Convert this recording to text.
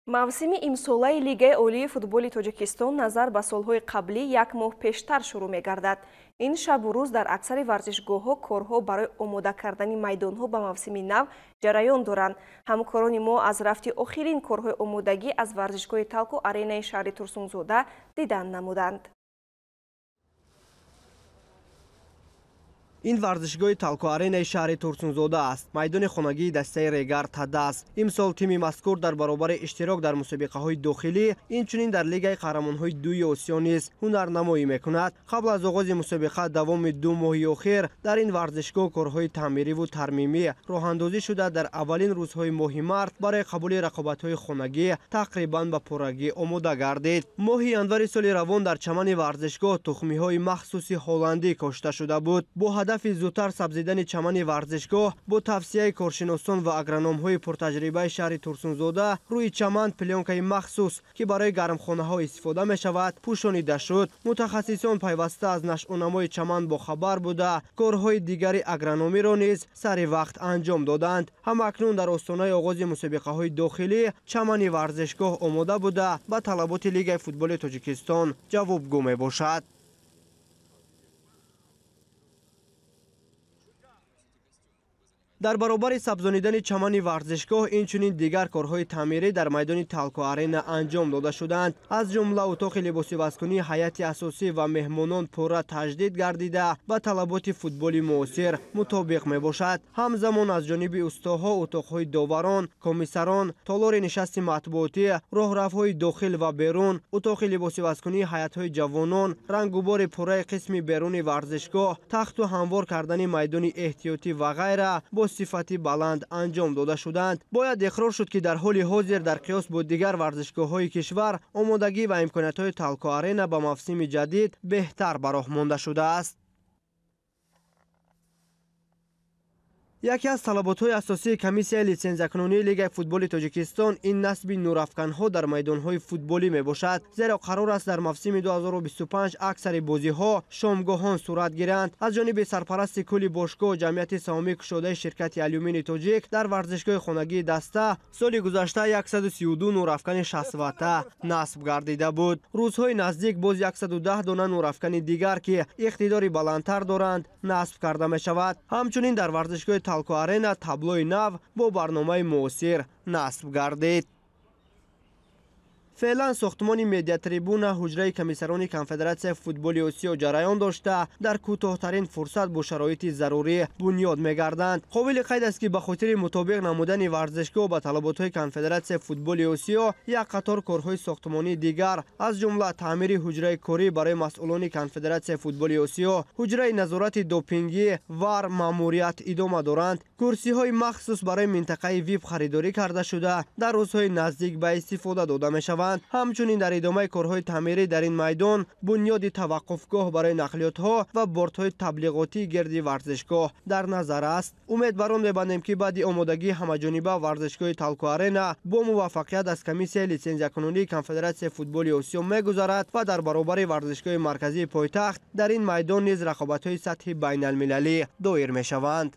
мавсими имсолаи Лигаи олии футболи Тоҷикистон назар ба солҳои қаблӣ як моҳ пештар шурӯъ мегардад. Ин шабу рӯз дар аксари варзишгоҳҳо корҳо барои омода кардани майдонҳо ба мавсими нав ҷараён доранд. ҳамкорони мо аз рафти охирин корҳои омодагӣ аз варзишгоҳи Талку Аренаи шаҳри Турсунзода дидан намуданд. ин варзишгоҳи Талку Аренаи шаҳри Турсунзода аст. майдони хонагии дастаи Регар Тадас. имсол тими мазкур дар баробари иштирок дар мусобиқаҳои дохилӣ, инчунин дар Лигаи қаҳрамонҳои дуи Осиё низ ҳунарнамоӣ мекунад. қабл аз оғози мусобиқа давоми 2 моҳи охир дар ин варзишгоҳ корҳои таъмириву тармимӣ роҳандозӣ шуда дар аввалин рӯзҳои моҳи март барои қабули рақобатҳои хонагӣ тақрибан ба пуррагӣ омода гардид. моҳи январи соли равон дар чамани варзишгоҳ тухмиҳои махсуси ҳолландӣ кошта шуда буд. бо ҳадафи зудтар сабзидани чамани варзишгоҳ бо тавсияи коршиносон ва агрономҳои пуртаҷрибаи шаҳри Турсунзода рӯи чаман плёнкаи махсус ки барои гармхонаҳо истифода мешавад пӯшонида шуд. мутахассисон пайваста аз нашъунамои чаман бохабар буда корҳои дигари агрономиро низ сари вақт анҷом доданд. ҳамакнун дар остонаи оғози мусобиқаҳои дохилӣ чамани варзишгоҳ омода буда ба талаботи Лигаи футболи Тоҷикистон ҷавобгӯ мебошад. дар баробари сабзонидани чамани варзишгоҳ инчунин дигар корҳои таъмирӣ дар майдони Талку Арена анҷом дода шуданд. аз ҷумла утоқи либосивазкунӣ ҳайати асосӣ ва меҳмонон пурра таҷдид гардида ба талаботи футболи муосир мутобиқ мебошад. ҳамзамон аз ҷониби устоҳо утоқҳои доварон, комиссарон, толори нишасти матбуотӣ, роҳрафҳои дохил ва берун, утоқи либосивазкунии ҳайатҳои ҷавонон, рангубори пурраи қисми беруни варзишгоҳ, тахту ҳамвор кардани майдони эҳтиётӣ ва ғайра бо сифати баланд анҷом дода шуданд. бояд иқрор шуд ки дар ҳоли ҳозир дар қиёс бо дигар варзишгоҳҳои кишвар омодагӣ ва имкониятҳои Талку Арена ба мавсими ҷадид беҳтар ба роҳ монда шудааст. яке аз талаботҳои асосии комиссияи литсензиякунонии Лигаи футболи Тоҷикистон ин насби нурафканҳо дар майдонҳои футболӣ мебошад. зеро қарор аст дар мавсими 2025 аксари бозиҳо шомгоҳон сурат гиранд. аз ҷониби сарпарасти кулли бошгоҳ ҷамъияти саҳомии кушодаи ширкати Алюмини Тоҷик дар варзишгоҳи хонагии даста соли гузашта 132 нурафкани 60 ватта насб гардида буд. рӯзҳои наздик боз 110 дона нурафкани дигар ки иқтидори баландтар доранд насб карда мешавад. ҳамчунин дар варзишгоҳи Талку Арена таблои нав бо барномаи муосир насб гардид. феълан сохтмони медиатрибуна ҳуҷраи комиссарони конфедератсияи футболи Осиё ҷараён дошта дар кӯтоҳтарин фурсат бо шароити зарурӣ бунёд мегарданд. қобили қайд аст ки ба хотири мутобиқ намудани варзишгоҳ ба талаботҳои конфедератсияи футболи Осиё як қатор корҳои сохтмонии дигар аз ҷумла таъмири ҳуҷраи корӣ барои масъулони конфедератсияи футболи Осиё, ҳуҷраи назорати допингӣ ВАР маъмурият идома доранд. курсиҳои махсус барои минтақаи ВИП харидорӣ карда шуда дар рӯзҳои наздик ба истифода дода мешаванд. ҳамчунин дар идомаи корҳои таъмирӣ дар ин майдон бунёди таваққуфгоҳ барои нақлиётҳо ва бортҳои таблиғотии гирди варзишгоҳ дар назар аст. умед бар он мебандем ки баъди омодагии ҳамаҷониба варзишгоҳи Талку Арена бо муваффақият аз комиссияи литсензиякунонии конфедератсияи футболи Осиё мегузарад ва дар баробари варзишгоҳи марказии пойтахт дар ин майдон низ рақобатҳои сатҳи байналмилалӣ доир мешаванд.